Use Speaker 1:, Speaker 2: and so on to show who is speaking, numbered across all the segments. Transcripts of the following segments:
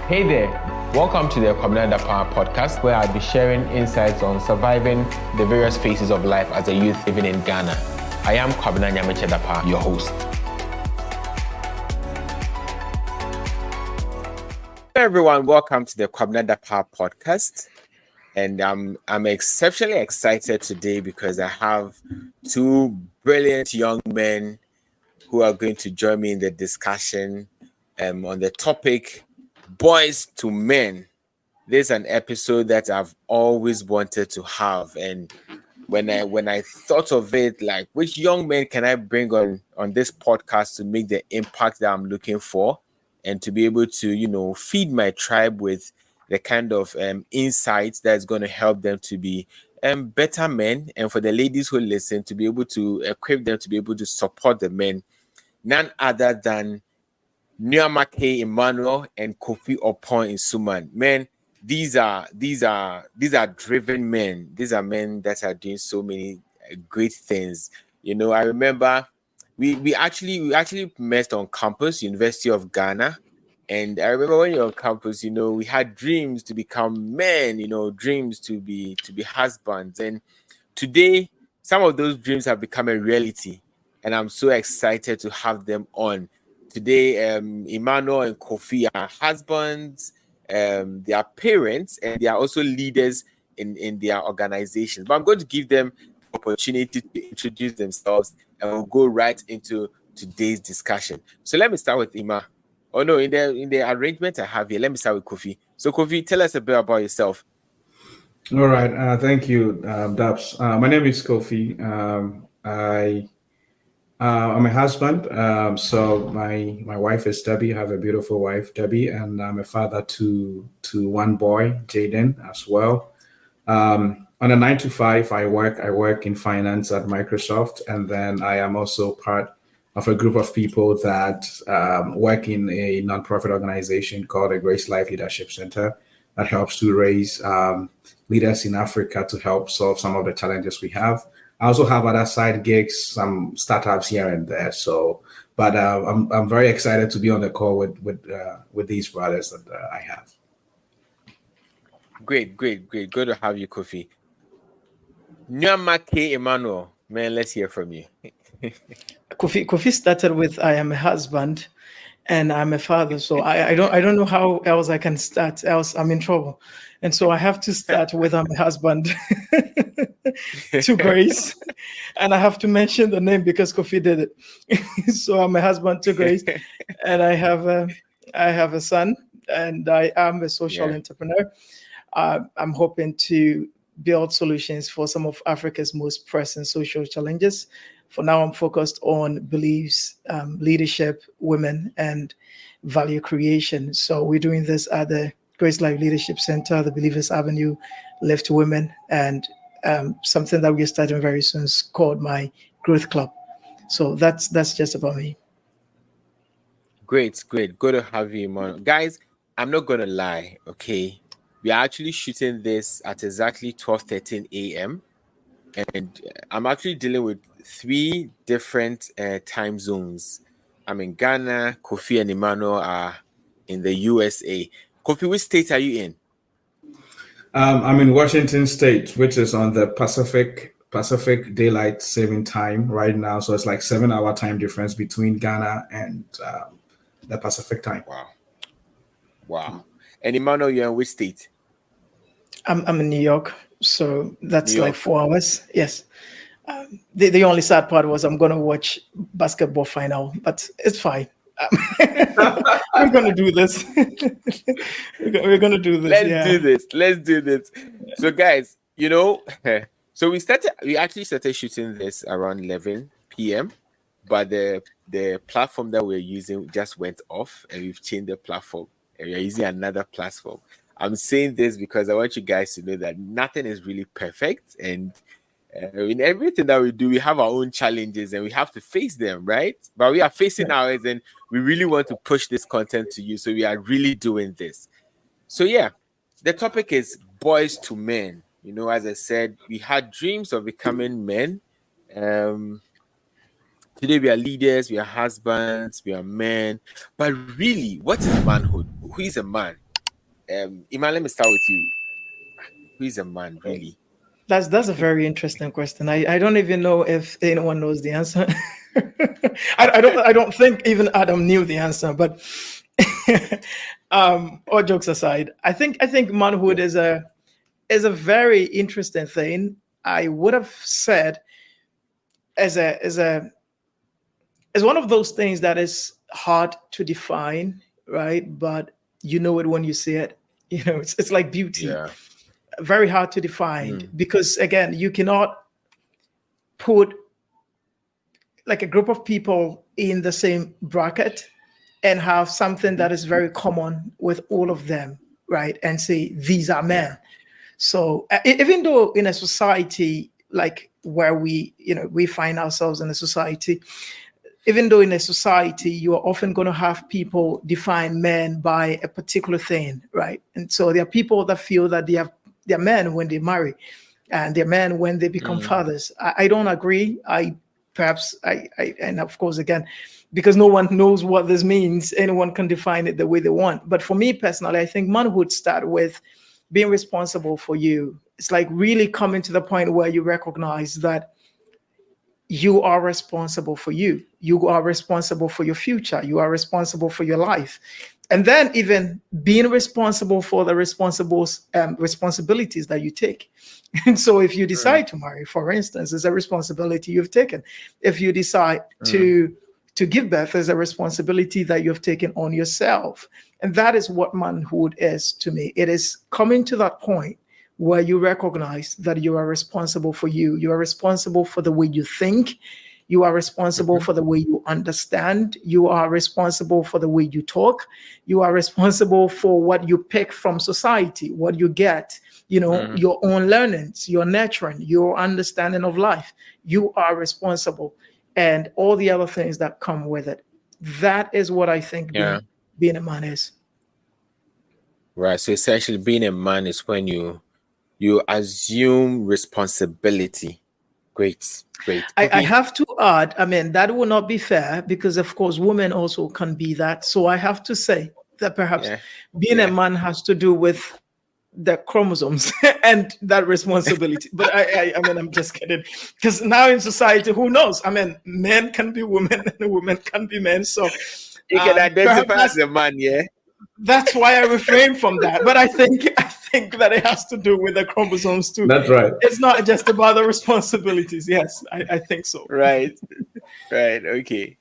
Speaker 1: Hey there, welcome to the Kwabena Power podcast, where I'll be sharing insights on surviving the various phases of life as a youth living in Ghana. I am Kwabena Dapa, your host. Hey everyone, welcome to the Kwabena Power podcast. And I'm exceptionally excited today because I have two brilliant young men who are going to join me in the discussion on the topic Boys to Men. This is an episode that I've always wanted to have, and when I thought of it, like, which young men can I bring on this podcast to make the impact that I'm looking for, and to be able to feed my tribe with the kind of insights that's going to help them to be better men, and for the ladies who listen to be able to equip them to be able to support the men. None other than Emmanuel and Kofi Oppong-Assumang. Men, these are driven men. These are men that are doing so many great things. I remember we actually met on campus, University of Ghana. And I remember when you're on campus, we had dreams to become men, dreams to be husbands. And today, some of those dreams have become a reality. And I'm so excited to have them on. Today, Emmanuel and Kofi are husbands, they are parents, and they are also leaders in their organizations. But I'm going to give them the opportunity to introduce themselves, and we'll go right into today's discussion. So let me start with Emma. Oh no, in the arrangement I have here, let me start with Kofi. So Kofi, tell us a bit about yourself.
Speaker 2: All right, thank you, Dabs. My name is Kofi. I'm a husband. So my wife is Debbie. I have a beautiful wife, Debbie, and I'm a father to one boy, Jaden, as well. On a 9 to 5, I work in finance at Microsoft, and then I am also part of a group of people that work in a nonprofit organization called the Grace Life Leadership Center that helps to raise leaders in Africa to help solve some of the challenges we have. I also have other side gigs, some startups here and there. So, but I'm very excited to be on the call with these brothers that I have.
Speaker 1: Great. Good to have you, Kofi. Emmanuel, man, let's hear from you.
Speaker 3: Kofi started with I am a husband and I'm a father, so I don't know how else I can start, else I'm in trouble. And so I have to start with I'm a husband to Grace. And I have to mention the name because Kofi did it. So I'm a husband to Grace, and I have a son, and I am a social entrepreneur. I'm hoping to build solutions for some of Africa's most pressing social challenges. For now, I'm focused on beliefs, leadership, women, and value creation. So we're doing this at the Grace Life Leadership Center, the Believers Avenue, Lift Women, and something that we're starting very soon is called my Growth Club. So that's just about me.
Speaker 1: Great. Good to have you, man. Guys, I'm not going to lie, okay? We are actually shooting this at exactly 12:13 a.m. And I'm actually dealing with 3 different time zones. I'm in Ghana, Kofi and Emmanuel are in the USA. Kofi, which state are you in?
Speaker 2: I'm in Washington State, which is on the Pacific Daylight Saving Time right now. So it's like 7-hour time difference between Ghana and the Pacific time.
Speaker 1: Wow. And Emmanuel, you're in which state?
Speaker 3: I'm in New York, so that's like 4 hours. Yes. The only sad part was I'm going to watch basketball final, but it's fine. We're going to do this. We're going to do this.
Speaker 1: Let's do this. So guys, so we actually started shooting this around 11 p.m. But the platform that we're using just went off, and we've changed the platform, and we're using another platform. I'm saying this because I want you guys to know that nothing is really perfect, and in everything that we do, we have our own challenges and we have to face them, right? But we are facing ours, and we really want to push this content to you. So we are really doing this. So the topic is boys to men. As I said, we had dreams of becoming men. Today we are leaders, we are husbands, we are men. But really, what is manhood? Who is a man? Iman, let me start with you. Who is a man, really?
Speaker 3: That's a very interesting question. I don't even know if anyone knows the answer. I don't think even Adam knew the answer. But all jokes aside, I think manhood is a very interesting thing. I would have said as one of those things that is hard to define, right? But you know it when you see it. You know, it's like beauty.
Speaker 1: Yeah.
Speaker 3: Very hard to define because again, you cannot put like a group of people in the same bracket and have something that is very common with all of them, right? And say these are men. Yeah. So even though in a society like where we find ourselves in a society, even though in a society you are often going to have people define men by a particular thing, right? And so there are people that feel that they're men when they marry, and they're men when they become fathers. I don't agree. And of course, again, because no one knows what this means, anyone can define it the way they want. But for me personally, I think manhood starts with being responsible for you. It's like really coming to the point where you recognize that you are responsible for you. You are responsible for your future. You are responsible for your life. And then even being responsible for the responsibilities that you take. And so if you decide to marry, for instance, it's a responsibility you've taken. If you decide to give birth, is a responsibility that you've taken on yourself. And that is what manhood is to me. It is coming to that point where you recognize that you are responsible for you. You are responsible for the way you think. You are responsible for the way you understand. You are responsible for the way you talk. You are responsible for what you pick from society, what you get, your own learnings, your nurturing, your understanding of life. You are responsible, and all the other things that come with it. That is what I think being a man is.
Speaker 1: Right. So essentially being a man is when you assume responsibility. Great.
Speaker 3: I have to add, that will not be fair because, of course, women also can be that. So I have to say that perhaps being a man has to do with the chromosomes and that responsibility. But I'm just kidding. Because now in society, who knows? Men can be women and women can be men. So
Speaker 1: you can identify as a man,
Speaker 3: That's why I refrain from that. But I think that it has to do with the chromosomes too.
Speaker 2: That's right.
Speaker 3: It's not just about the responsibilities. Yes, I think so.
Speaker 1: Right. Okay.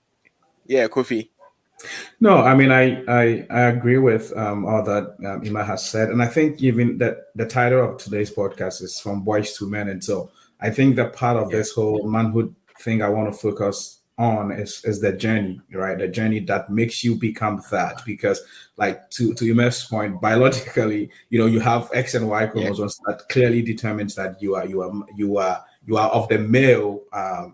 Speaker 1: Yeah, Kofi.
Speaker 2: No, I agree with all that Ima has said, and I think even that the title of today's podcast is From Boys to Men, and so I think that part of this whole manhood thing I want to focus on is the journey, right? The journey that makes you become that, because like to Ima's point, biologically, you have X and Y chromosomes that clearly determines that you are of the male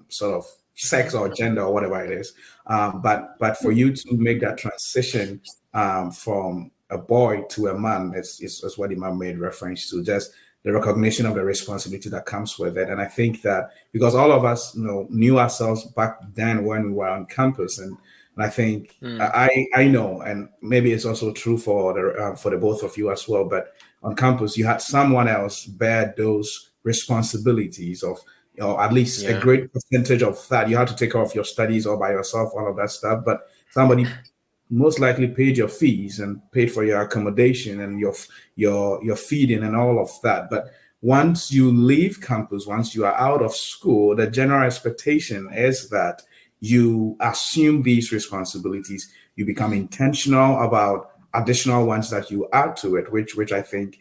Speaker 2: sort of sex or gender or whatever it is. But for you to make that transition from a boy to a man, is what Imam made reference to, just the recognition of the responsibility that comes with it. And I think that because all of us knew ourselves back then when we were on campus, and I think I know, and maybe it's also true for the both of you as well, but on campus you had someone else bear those responsibilities of, at least a great percentage of that. You had to take care of your studies all by yourself, all of that stuff, but somebody most likely paid your fees and paid for your accommodation and your feeding and all of that. But once you leave campus, once you are out of school, the general expectation is that you assume these responsibilities. You become intentional about additional ones that you add to it, which I think,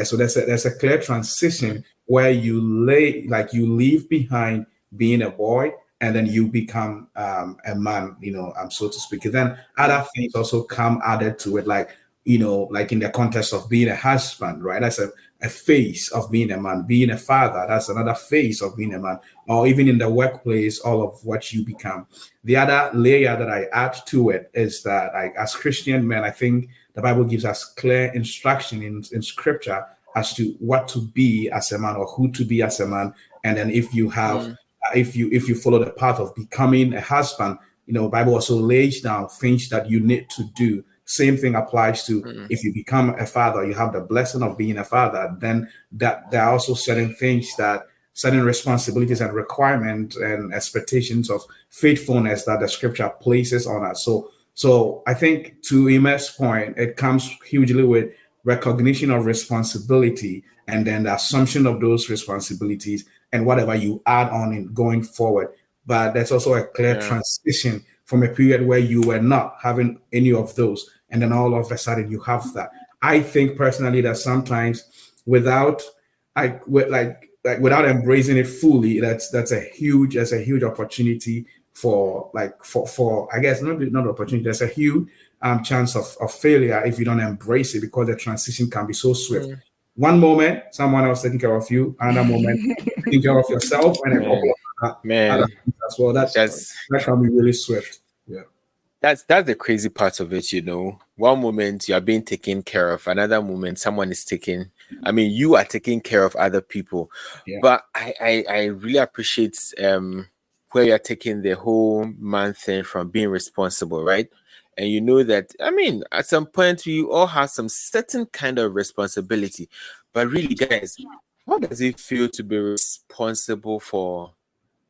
Speaker 2: so there's a clear transition where you leave behind being a boy, and then you become a man, so to speak. And then other things also come added to it, like in the context of being a husband, right? That's a phase of being a man. Being a father, that's another phase of being a man. Or even in the workplace, all of what you become. The other layer that I add to it is that, like, as Christian men, I think the Bible gives us clear instruction in Scripture as to what to be as a man or who to be as a man. And then if you have if you follow the path of becoming a husband, the Bible also lays down things that you need to do same thing applies to if you become a father, you have the blessing of being a father, then that there are also certain things that certain responsibilities and requirements and expectations of faithfulness that the scripture places on us. So I think to Ime's point, it comes hugely with recognition of responsibility and then the assumption of those responsibilities and whatever you add on in going forward. But there's also a clear transition from a period where you were not having any of those, and then all of a sudden you have that. I think personally that sometimes without without embracing it fully, that's a huge opportunity for I guess not opportunity. There's a huge chance of failure if you don't embrace it, because the transition can be so swift. One moment, someone else taking care of you, another moment, taking care of yourself, and a couple of other things as well. That can be really swift. Yeah.
Speaker 1: That's the crazy part of it, you know. One moment you are being taken care of, another moment someone is you are taking care of other people.
Speaker 2: Yeah.
Speaker 1: But I really appreciate where you're taking the whole man thing from being responsible, right? And you know that, at some point we all have some certain kind of responsibility. But really, guys, how does it feel to be responsible for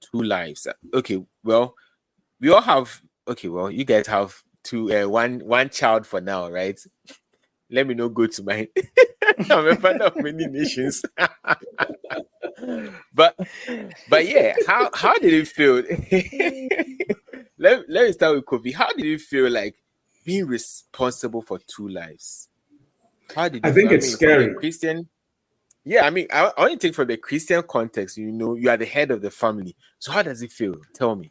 Speaker 1: two lives? Okay, well, we all have. Okay, well, you guys have one child for now, right? Let me not go to mine. I'm a father of many nations. but yeah, how did it feel? let me start with Kofi. How did it feel like being responsible for two lives? How did you
Speaker 2: I think
Speaker 1: feel?
Speaker 2: it's scary.
Speaker 1: Christian. Yeah, I want to take from the Christian context. You know, you are the head of the family. So how does it feel? Tell me.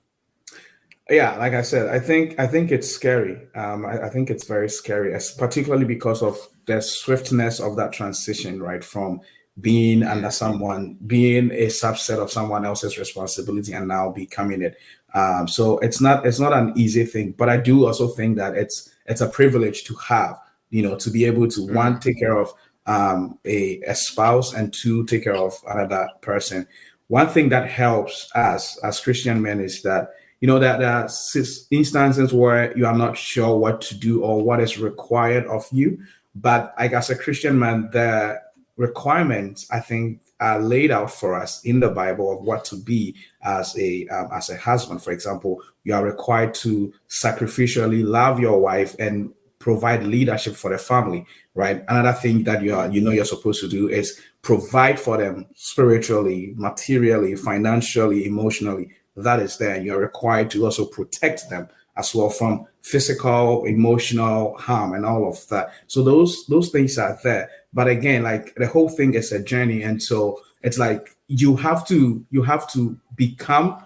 Speaker 2: Yeah, like I said, I think it's scary. I think it's very scary, particularly because of the swiftness of that transition, right? From being under someone, being a subset of someone else's responsibility, and now becoming it. So it's not an easy thing, but I do also think that it's a privilege to have, to be able to one, take care of a spouse, and two, take care of another person. One thing that helps us as Christian men is that that there are instances where you are not sure what to do or what is required of you. But like as a Christian man, the requirements, I think, are laid out for us in the Bible of what to be as a husband. For example, you are required to sacrificially love your wife and provide leadership for the family, right? Another thing that you're supposed to do is provide for them spiritually, materially, financially, emotionally. That is there. You're required to also protect them as well from physical, emotional harm and all of that. So those things are there. But again, like the whole thing is a journey. And so it's like you have to become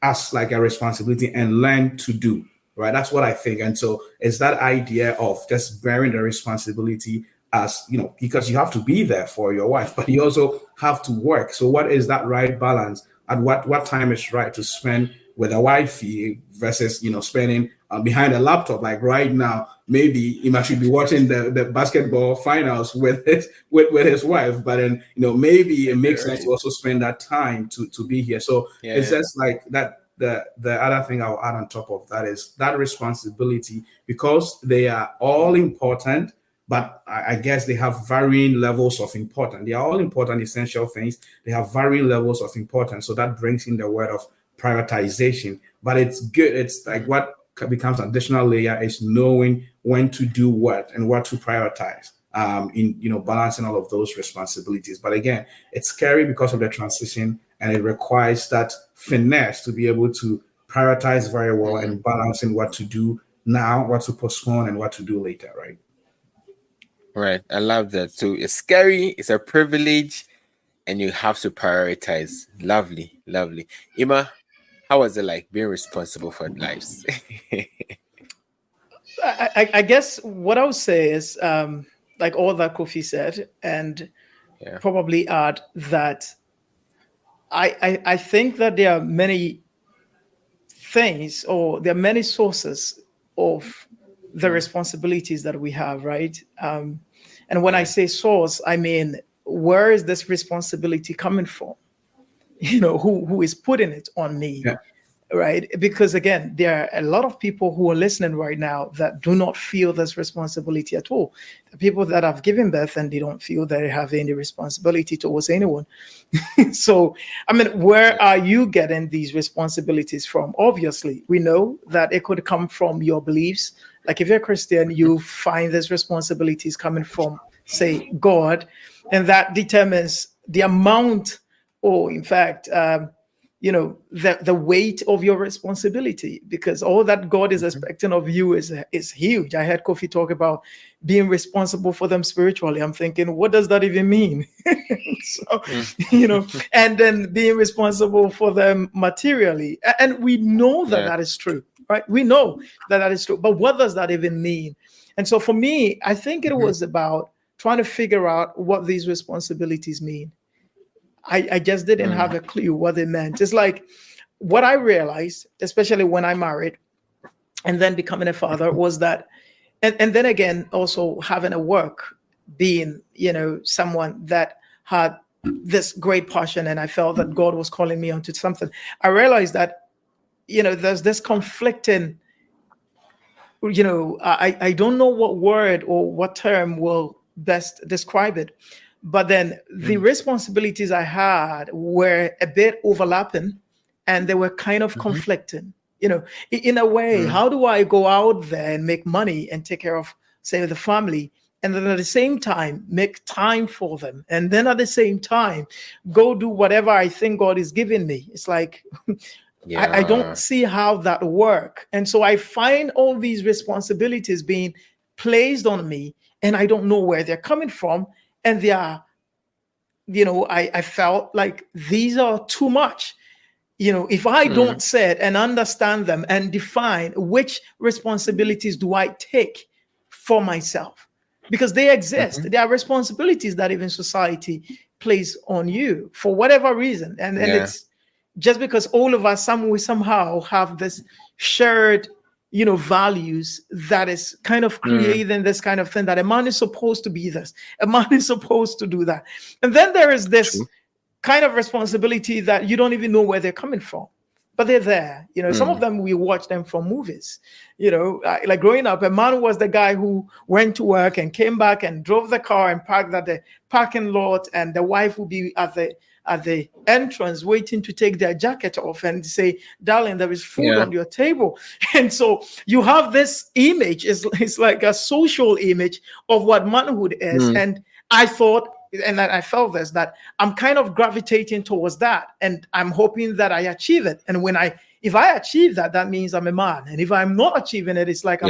Speaker 2: as like a responsibility and learn to do, right? That's what I think. And so it's that idea of just bearing the responsibility as, because you have to be there for your wife, but you also have to work. So what is that right balance? At what time is right to spend with a wifey versus spending behind a laptop? Like right now, maybe he should be watching the basketball finals with his wife, but then maybe it makes sense to also spend that time to be here. So it's just like that. The other thing I'll add on top of that is that responsibility, because they are all important. But I guess they have varying levels of importance. They are all important, essential things. They have varying levels of importance. So that brings in the word of prioritization. But it's good. It's like what becomes an additional layer is knowing when to do what and what to prioritize in balancing all of those responsibilities. But again, it's scary because of the transition, and it requires that finesse to be able to prioritize very well and balancing what to do now, what to postpone, and what to do later, right?
Speaker 1: Right. I love that. So it's scary, it's a privilege, and you have to prioritize. Lovely, lovely. Emma, how was it like being responsible for lives?
Speaker 3: I guess what I would say is like all that Kofi said, and probably add that I think that there are many things, or there are many sources of the responsibilities that we have, right? And when I say source, I mean, where is this responsibility coming from? Who is putting it on me? right? Because again, there are a lot of people who are listening right now that do not feel this responsibility at all. The people that have given birth and they don't feel they have any responsibility towards anyone. So, I mean, where are you getting these responsibilities from? Obviously, we know that it could come from your beliefs. Like if you're a Christian, you find these responsibilities coming from, say, God, and that determines the amount, or in fact, the weight of your responsibility, because all that God is expecting of you is huge. I heard Kofi talk about being responsible for them spiritually. I'm thinking, what does that even mean? So, and then being responsible for them materially. And we know that that is true, right? We know that is true. But what does that even mean? And so for me, I think it was about trying to figure out what these responsibilities mean. I just didn't have a clue what it meant. It's like what I realized, especially when I married and then becoming a father, was that, and then again, also having a work, being, someone that had this great passion, and I felt that God was calling me onto something. I realized that, there's this conflicting, I don't know what word or what term will best describe it. But then the responsibilities I had were a bit overlapping, and they were kind of conflicting. In a way, how do I go out there and make money and take care of, say, the family, and then at the same time make time for them, and then at the same time go do whatever I think God is giving me? It's like I don't see how that work. And so I find all these responsibilities being placed on me, and I don't know where they're coming from. And they are, I felt like these are too much. If I don't set and understand them and define which responsibilities do I take for myself, because they exist. There are responsibilities that even society plays on you for whatever reason. And it's just because all of us somehow have this shared values that is kind of creating this kind of thing, that a man is supposed to be this, a man is supposed to do that. And then there is this kind of responsibility that you don't even know where they're coming from, but they're there. Some of them, we watch them from movies. Like growing up, a man was the guy who went to work and came back and drove the car and parked at the parking lot, and the wife would be at the entrance waiting to take their jacket off and say, darling, there is food on your table. And so you have this image, it's like a social image of what manhood is. And I thought, and I felt this, that I'm kind of gravitating towards that, and I'm hoping that I achieve it. And if I achieve that, that means I'm a man. And if I'm not achieving it, it's like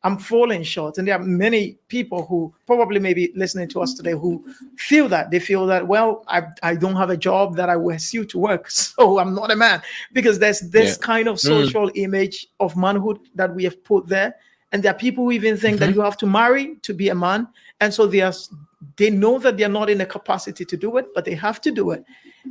Speaker 3: I'm falling short. And there are many people who probably may be listening to us today who feel that. They feel that, well, I don't have a job that I will suit to work, so I'm not a man. Because there's this kind of social image of manhood that we have put there. And there are people who even think that you have to marry to be a man. And so they know that they're not in a capacity to do it, but they have to do it.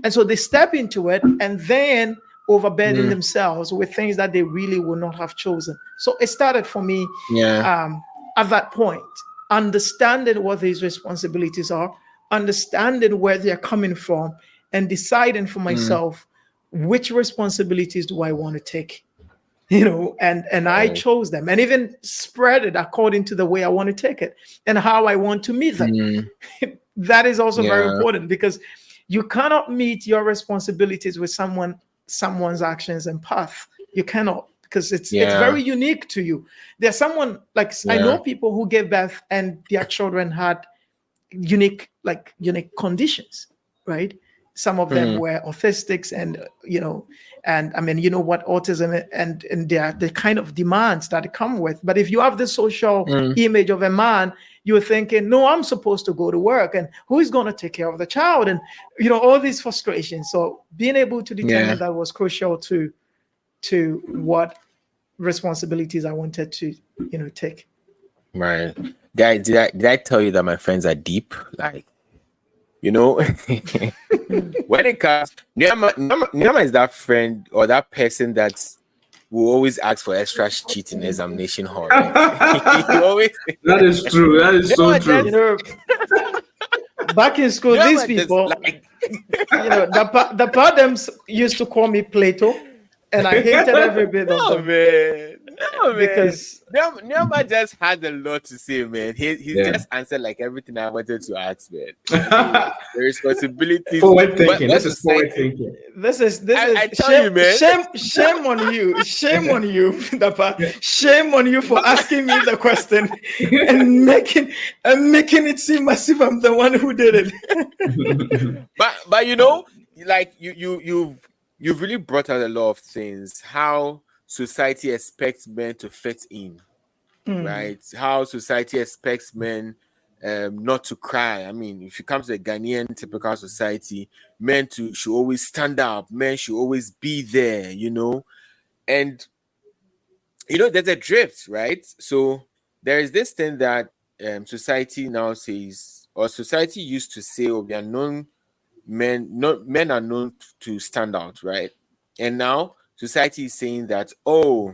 Speaker 3: And so they step into it and then overburden themselves with things that they really would not have chosen. So it started for me at that point, understanding what these responsibilities are, understanding where they're coming from, and deciding for myself which responsibilities do I want to take. And I chose them, and even spread it according to the way I want to take it and how I want to meet them. That is also very important, because you cannot meet your responsibilities with someone's actions and path. You cannot, because it's very unique to you. There's someone like I know people who gave birth and their children had unique conditions, right? Some of them were autistics, and and I mean, what autism and the kind of demands that come with. But if you have the social image of a man, you're thinking, no, I'm supposed to go to work, and who is going to take care of the child, and all these frustrations. So being able to determine that was crucial to what responsibilities I wanted to take.
Speaker 1: Right, guys, did I tell you that my friends are deep? Like, when it comes, Nyama is that friend or that person that will always ask for extra sheet in examination hall. Right?
Speaker 2: That is true. That is so true.
Speaker 3: Back in school, these people, the Padams used to call me Plato. and I hated every bit of
Speaker 1: No,
Speaker 3: them
Speaker 1: man. No, man.
Speaker 3: because
Speaker 1: Neoma just had a lot to say, man. He's
Speaker 2: Yeah.
Speaker 1: just answered like everything I wanted to ask, man. The responsibilities.
Speaker 2: Forward thinking.
Speaker 1: But
Speaker 2: This is forward thinking.
Speaker 3: this is
Speaker 1: I tell
Speaker 3: shame,
Speaker 1: you, man.
Speaker 3: shame on you, shame on you, Dapa. Shame on you for asking me the question and making it seem as if I'm the one who did it.
Speaker 1: But like you've really brought out a lot of things. How society expects men to fit in, right? How society expects men not to cry. I mean, if you come to the Ghanaian typical society, men should always stand up, men should always be there, and there's a drift, right? So there is this thing that society now says, or society used to say, we are known men are known to stand out, right? And now society is saying that, a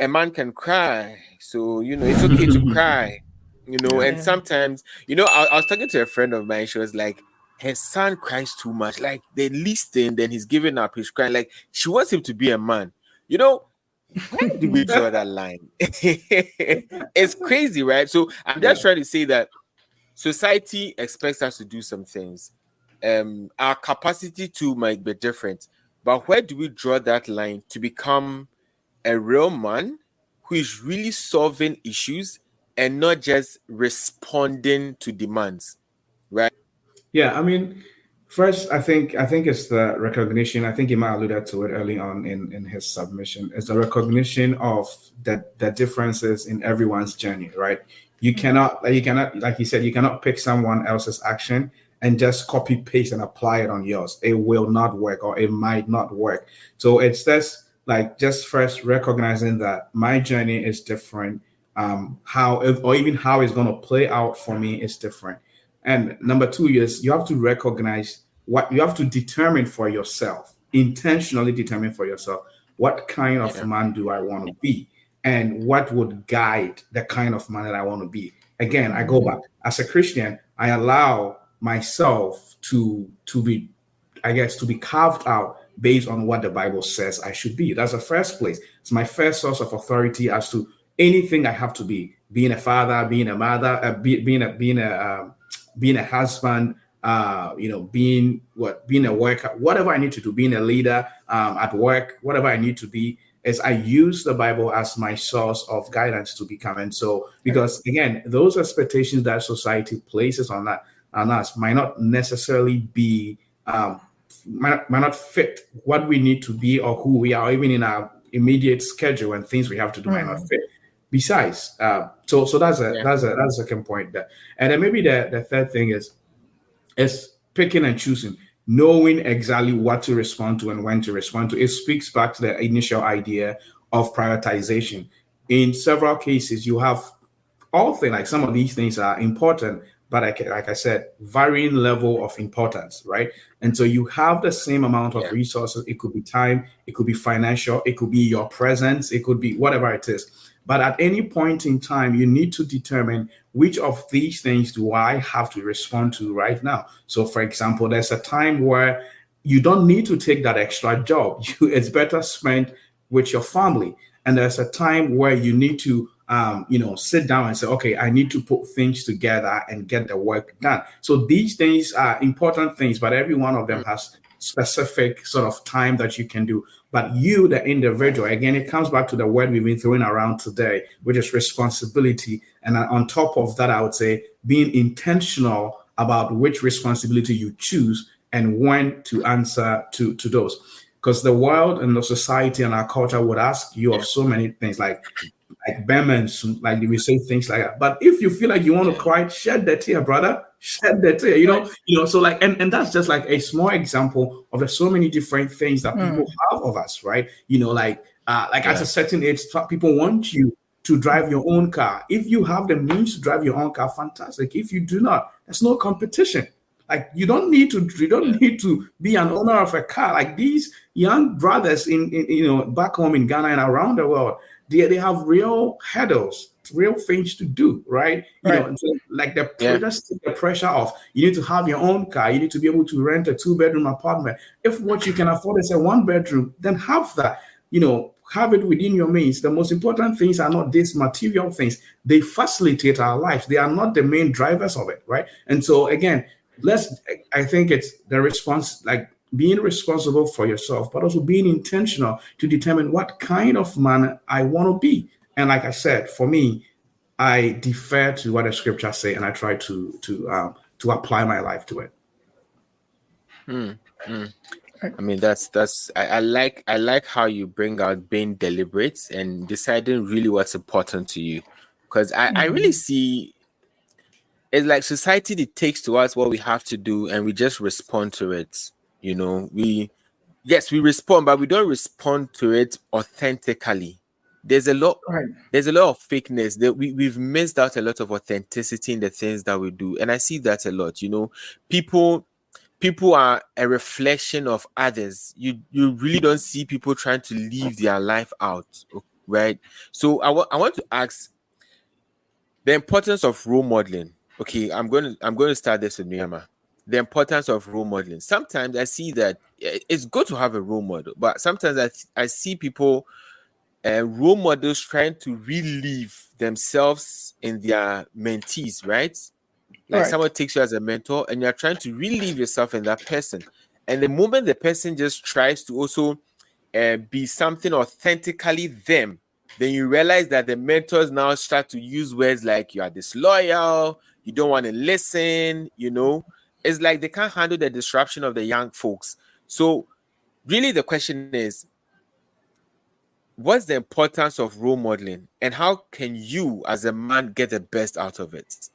Speaker 1: man can cry, so it's okay to cry, and sometimes I was talking to a friend of mine. She was like, her son cries too much, like the least thing, then he's giving up, he's crying, like she wants him to be a man. Where do we draw that line? It's crazy, right? So I'm just trying to say that society expects us to do some things. Our capacity to might be different, but where do we draw that line to become a real man who is really solving issues and not just responding to demands, right?
Speaker 2: Yeah, I mean, first, I think it's the recognition. I think he might alluded to it early on in his submission. It's the recognition of the differences in everyone's journey, right? You cannot, like he said, you cannot pick someone else's action and just copy paste and apply it on yours. It will not work, or it might not work. So it's just first recognizing that my journey is different. How it's going to play out for me is different. And number two is you have to recognize what you have to determine for yourself, intentionally determine for yourself, what kind of man do I want to be, and what would guide the kind of man that I want to be. Again, I go back as a Christian, I allow myself to be carved out based on what the Bible says I should be. That's the first place. It's my first source of authority as to anything I have to be. Being a father, being a mother, being a husband, being a worker, whatever I need to do, being a leader at work, whatever I need to be, is I use the Bible as my source of guidance to become. And so, because again, those expectations that society places on us might not necessarily be, might not fit what we need to be or who we are, even in our immediate schedule, and things we have to do might not fit. Besides, so that's a second point there. And then maybe the third thing is picking and choosing, knowing exactly what to respond to and when to respond to. It speaks back to the initial idea of prioritization. In several cases, you have all things, like some of these things are important, but like I said, varying level of importance, right? And so you have the same amount of resources. It could be time, it could be financial, it could be your presence, it could be whatever it is. But at any point in time, you need to determine which of these things do I have to respond to right now. So, for example, there's a time where you don't need to take that extra job. It's better spent with your family. And there's a time where you need to, sit down and say, okay, I need to put things together and get the work done. So these things are important things, but every one of them has specific sort of time that you can do. But you, the individual, again, it comes back to the word we've been throwing around today, which is responsibility. And on top of that, I would say being intentional about which responsibility you choose and when to answer to those. Because the world and the society and our culture would ask you of so many things, like Berman, like we say things like that. But if you feel like you want to cry, shed the tear, brother. Shed the tear, so like, and that's just like a small example of the so many different things that people have of us, right? At a certain age, people want you to drive your own car. If you have the means to drive your own car, fantastic. If you do not, there's no competition. Like you don't need to be an owner of a car. Like these young brothers in back home in Ghana and around the world, they have real hurdles, real things to do, right? So like just take the pressure off. You need to have your own car. You need to be able to rent a 2-bedroom apartment. If what you can afford is a 1-bedroom, then have that. Have it within your means. The most important things are not these material things. They facilitate our lives. They are not the main drivers of it, right? And so again, I think it's the response, like being responsible for yourself, but also being intentional to determine what kind of man I want to be. And like I said, for me, I defer to what the scriptures say, and I try to apply my life to it.
Speaker 1: I mean, I like how you bring out being deliberate and deciding really what's important to you, because I really see it's like society dictates to us what we have to do, and we just respond to it. We respond, but we don't respond to it authentically. There's a lot of fakeness that we've missed out a lot of authenticity in the things that we do, and I see that a lot. People are a reflection of others. You really don't see people trying to live their life out, right? So I want to ask the importance of role modeling. Okay, I'm going to start this with Miyama. The importance of role modeling. Sometimes I see that it's good to have a role model, but sometimes I see people, role models, trying to relive themselves in their mentees, right? Like someone takes you as a mentor and you're trying to relive yourself in that person. And the moment the person just tries to also be something authentically them, then you realize that the mentors now start to use words like you are disloyal, you don't want to listen, It's like they can't handle the disruption of the young folks. So really the question is, what's the importance of role modeling, and how can you as a man get the best out of it?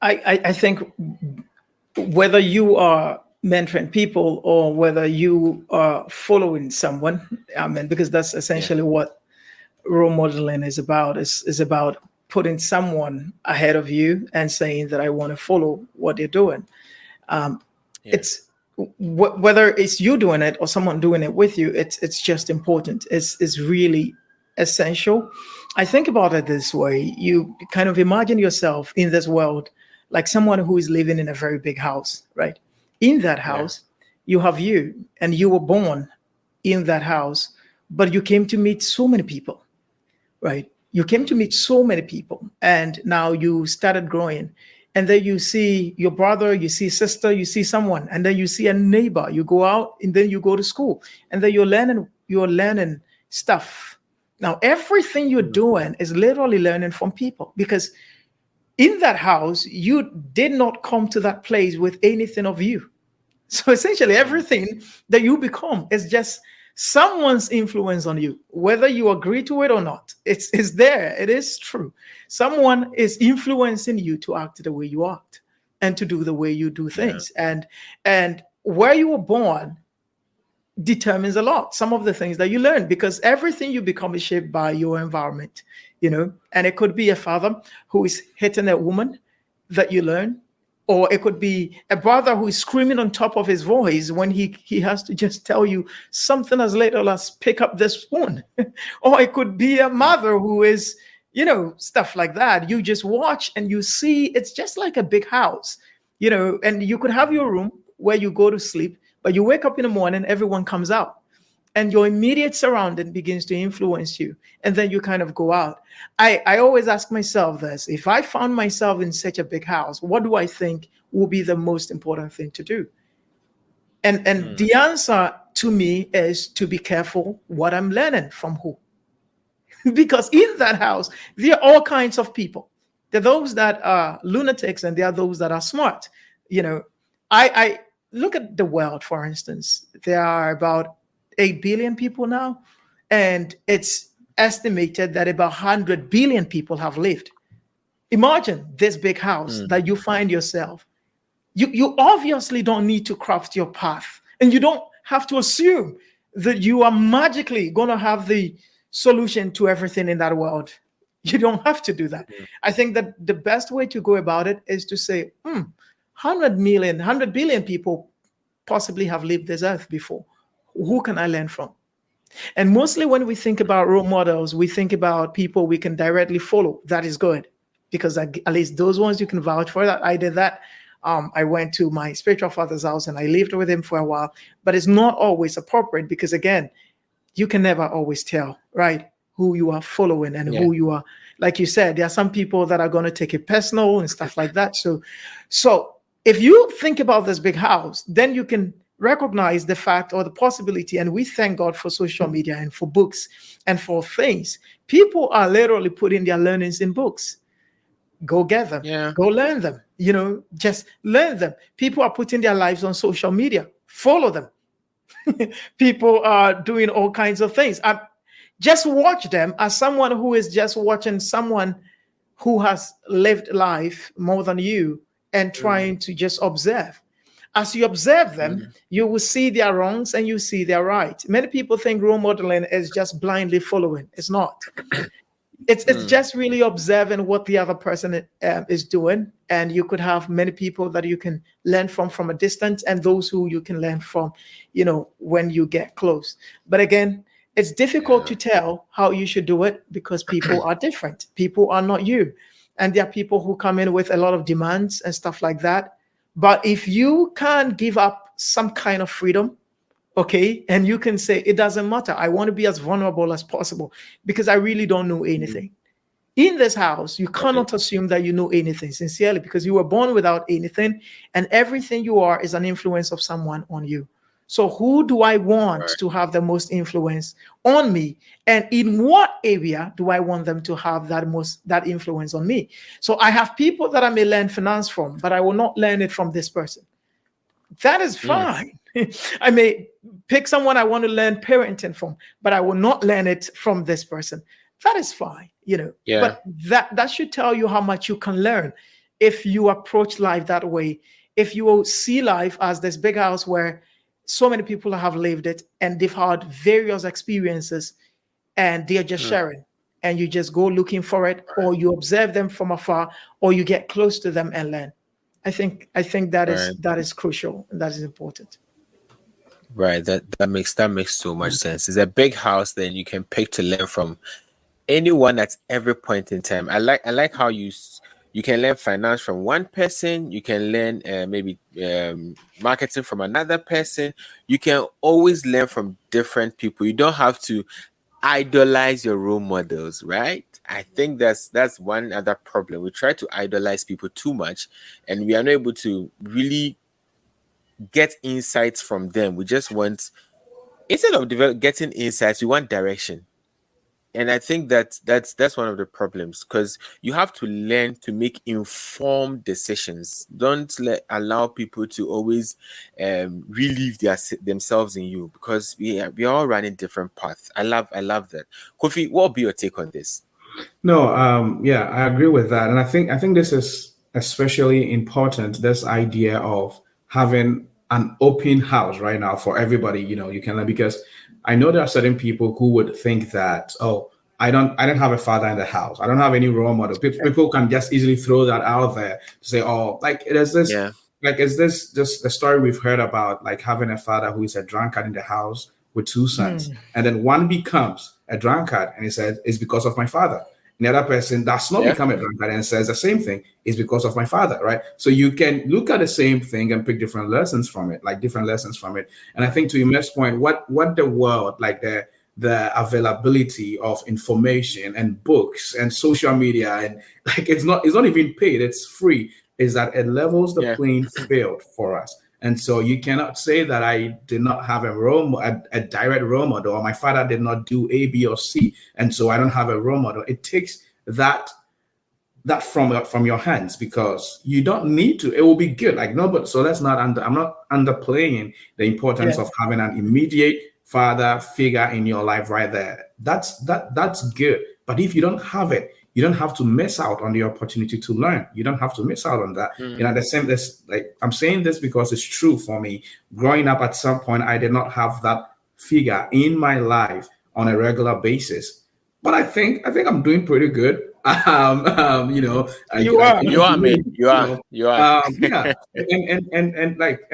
Speaker 3: I think whether you are mentoring people or whether you are following someone, because that's essentially what role modeling is about. Is about putting someone ahead of you and saying that I want to follow what they're doing. It's whether it's you doing it or someone doing it with you. It's just important. It's really essential. I think about it this way: you kind of imagine yourself in this world like someone who is living in a very big house, right? In that house, you have you, and you were born in that house, but you came to meet so many people, right? You came to meet so many people, and now you started growing. And then you see your brother, you see sister, you see someone, and then you see a neighbor. You go out, and then you go to school, and then you're learning stuff. Now, everything you're doing is literally learning from people, because in that house, you did not come to that place with anything of you. So essentially, everything that you become is just someone's influence on you, whether you agree to it or not. It's there. It is true. Someone is influencing you to act the way you act and to do the way you do things. And where you were born determines a lot, some of the things that you learn, because everything you become is shaped by your environment, and it could be a father who is hitting a woman that you learn, or it could be a brother who is screaming on top of his voice when he has to just tell you something as little as pick up the spoon. Or it could be a mother who is, stuff like that. You just watch and you see it's just like a big house, and you could have your room where you go to sleep, but you wake up in the morning, everyone comes out, and your immediate surrounding begins to influence you. And then you kind of go out. I always ask myself this: if I found myself in such a big house, what do I think will be the most important thing to do? And the answer to me is to be careful what I'm learning from who. Because in that house, there are all kinds of people. There are those that are lunatics, and there are those that are smart. I look at the world, for instance. There are about 8 billion people now, and it's estimated that about 100 billion people have lived. Imagine this big house that you find yourself. You obviously don't need to craft your path, and you don't have to assume that you are magically going to have the solution to everything in that world. You don't have to do that. I think that the best way to go about it is to say, 100 billion people possibly have lived this earth before. Who can I learn from? And mostly when we think about role models, we think about people we can directly follow. That is good, because at least those ones you can vouch for. That I did that. I went to my spiritual father's house and I lived with him for a while, but it's not always appropriate, because again, you can never always tell, right, who you are following and who you are. Like you said, there are some people that are going to take it personal and stuff like that. So if you think about this big house, then you can recognize the fact or the possibility. And we thank God for social media and for books and for things. People are literally putting their learnings in books. Go get them. Go learn them. Just learn them. People are putting their lives on social media. Follow them. People are doing all kinds of things. Just watch them as someone who is just watching someone who has lived life more than you and trying to just observe. As you observe them, you will see their wrongs and you see their right. Many people think role modeling is just blindly following. It's not. It's just really observing what the other person is doing. And you could have many people that you can learn from a distance, and those who you can learn from, when you get close. But again, it's difficult to tell how you should do it, because people are different. People are not you. And there are people who come in with a lot of demands and stuff like that. But if you can give up some kind of freedom, okay, and you can say, it doesn't matter, I want to be as vulnerable as possible because I really don't know anything. In this house, you cannot assume that you know anything sincerely, because you were born without anything, and everything you are is an influence of someone on you. So who do I want to have the most influence on me? And in what area do I want them to have that influence on me? So I have people that I may learn finance from, but I will not learn it from this person. That is fine. I may pick someone I want to learn parenting from, but I will not learn it from this person. That is fine, But that should tell you how much you can learn if you approach life that way. If you will see life as this big house where so many people have lived it and they've had various experiences and they're just sharing, and you just go looking for it, or you observe them from afar, or you get close to them and learn. I think that is crucial, and that is important.
Speaker 1: Right. That makes so much sense. It's a big house, then you can pick to learn from anyone at every point in time. I like how you can learn finance from one person. You can learn maybe marketing from another person. You can always learn from different people. You don't have to idolize your role models, right? I think that's one other problem. We try to idolize people too much, and we are not able to really get insights from them. We just want, instead of getting insights, we want direction. And I think that's one of the problems, because you have to learn to make informed decisions. Don't allow people to always relieve themselves in you, because we are all running different paths. I love that. Kofi, what would be your take on this?
Speaker 2: No, I agree with that, and I think this is especially important. This idea of having an open house right now for everybody, you can learn, because I know there are certain people who would think that, I don't have a father in the house, I don't have any role model. People can just easily throw that out there to say, there's this, is this just the story we've heard about, like having a father who is a drunkard in the house with two sons, and then one becomes a drunkard and he says, it's because of my father. And the other person does not become a drunkard and says the same thing, is because of my father, right? So you can look at the same thing and pick different lessons from it. And I think, to Imesh's point, what the world, like the availability of information and books and social media, and like it's not even paid, it's free, is that it levels the playing field for us. And so you cannot say that I did not have a direct role model, or my father did not do A, B, or C, and so I don't have a role model. It takes that from your hands, because you don't need to. It will be good. I'm not underplaying the importance of having an immediate father figure in your life right there. That's good. But if you don't have it, you don't have to miss out on the opportunity to learn. You don't have to miss out on that. I'm saying this because it's true for me. Growing up, at some point, I did not have that figure in my life on a regular basis. But I think I'm doing pretty good.
Speaker 1: You are.
Speaker 2: And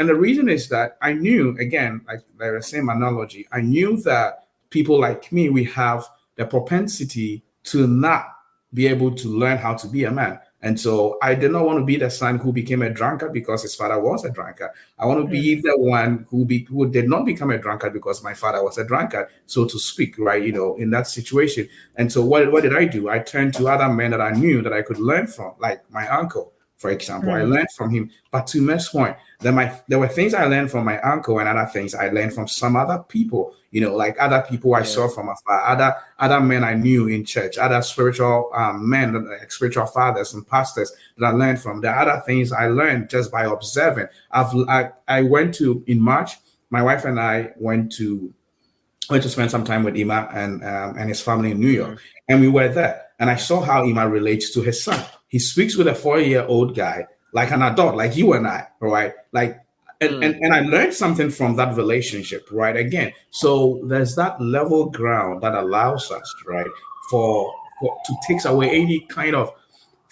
Speaker 2: the reason is that I knew, again, like the same analogy, I knew that people like me, we have the propensity to not be able to learn how to be a man. And so I did not want to be the son who became a drunkard because his father was a drunkard. I want to be the one who did not become a drunkard because my father was a drunkard, so to speak, right? In that situation. And so what did I do? I turned to other men that I knew that I could learn from, like my uncle, for example. I learned from him. But to Mess point, there were things I learned from my uncle and other things I learned from some other people, like other people I saw from afar, other men I knew in church, other spiritual men, spiritual fathers and pastors that I learned from. There are other things I learned just by observing. I went to, in March, my wife and I went to spend some time with Ima and his family in New York. And we were there. And I saw how Ima relates to his son. He speaks with a 4-year-old guy like an adult, like you and I, right? And I learned something from that relationship, right? Again, so there's that level ground that allows us, right, for to take away any kind of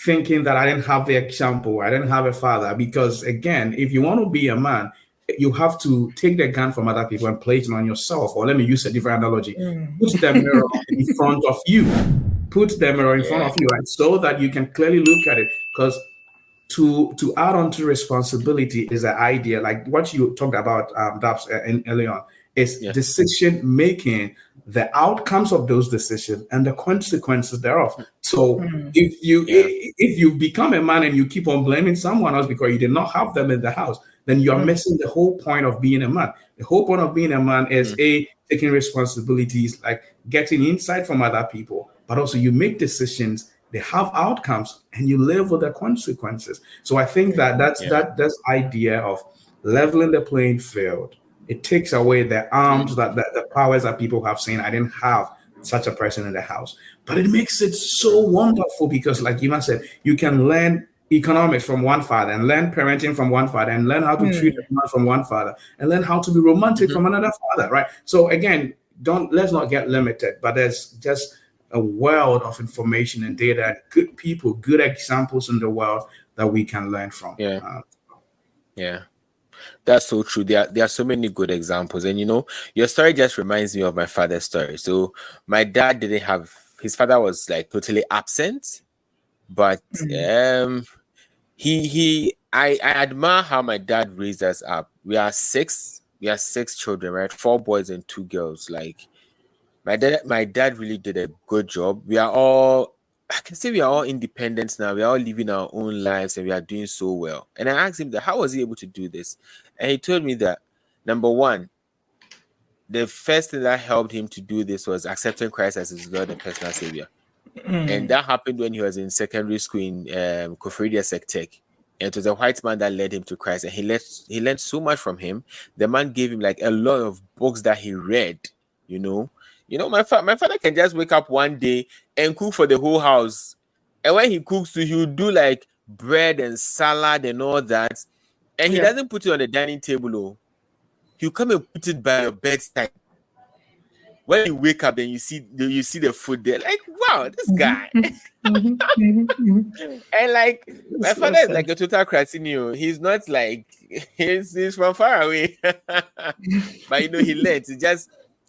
Speaker 2: thinking that I didn't have the example, I didn't have a father. Because again, if you want to be a man, you have to take the gun from other people and place it on yourself. Or let me use a different analogy. Put the mirror in front of you. Put the mirror in front of you, right? So that you can clearly look at it. Because to add on to responsibility is the idea, like what you talked about, Dabs, early on, is decision making, the outcomes of those decisions and the consequences thereof. So if you become a man and you keep on blaming someone else because you did not have them in the house, then you are missing the whole point of being a man. The whole point of being a man is taking responsibilities, like getting insight from other people, but also you make decisions, they have outcomes, and you live with the consequences. So I think that's idea of leveling the playing field. It takes away the arms that the powers that people have saying, I didn't have such a person in the house. But it makes it so wonderful because, like Ima said, you can learn economics from one father and learn parenting from one father and learn how to treat a man from one father and learn how to be romantic from another father, right? So again, let's not get limited, but there's just a world of information and data and good people, good examples in the world that we can learn from.
Speaker 1: That's so true. There are so many good examples. And your story just reminds me of my father's story. So my dad didn't have, his father was like totally absent, but I admire how my dad raised us up. We are six children, right? 4 boys and 2 girls. Like my dad really did a good job. I can say we are all independent now. We are all living our own lives and we are doing so well. And I asked him that, how was he able to do this? And he told me that, number one, the first thing that helped him to do this was accepting Christ as his Lord and personal Savior. And that happened when he was in secondary school in Kofi Oppong-Assumang Finance. And it was a white man that led him to Christ. And he learned so much from him. The man gave him like a lot of books that he read, my father can just wake up one day and cook for the whole house. And when he cooks, he'll do like bread and salad and all that. And he doesn't put it on the dining table. He'll come and put it by your bedside. When you wake up, then you see the food there. Like, wow, this guy. And like, my father is like a total cratinio. He's not like, he's from far away. But he learns.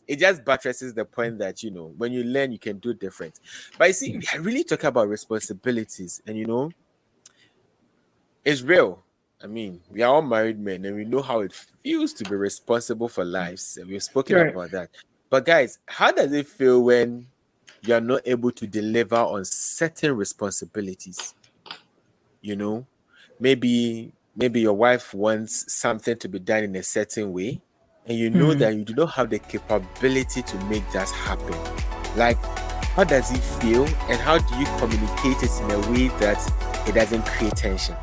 Speaker 1: It just buttresses the point that, when you learn, you can do different. But you see, I really talk about responsibilities and, it's real. I mean, we are all married men and we know how it feels to be responsible for lives. And we've spoken about that. But guys, how does it feel when you're not able to deliver on certain responsibilities? Maybe your wife wants something to be done in a certain way. And you know that you do not have the capability to make that happen. Like, how does it feel? And how do you communicate it in a way that it doesn't create tension?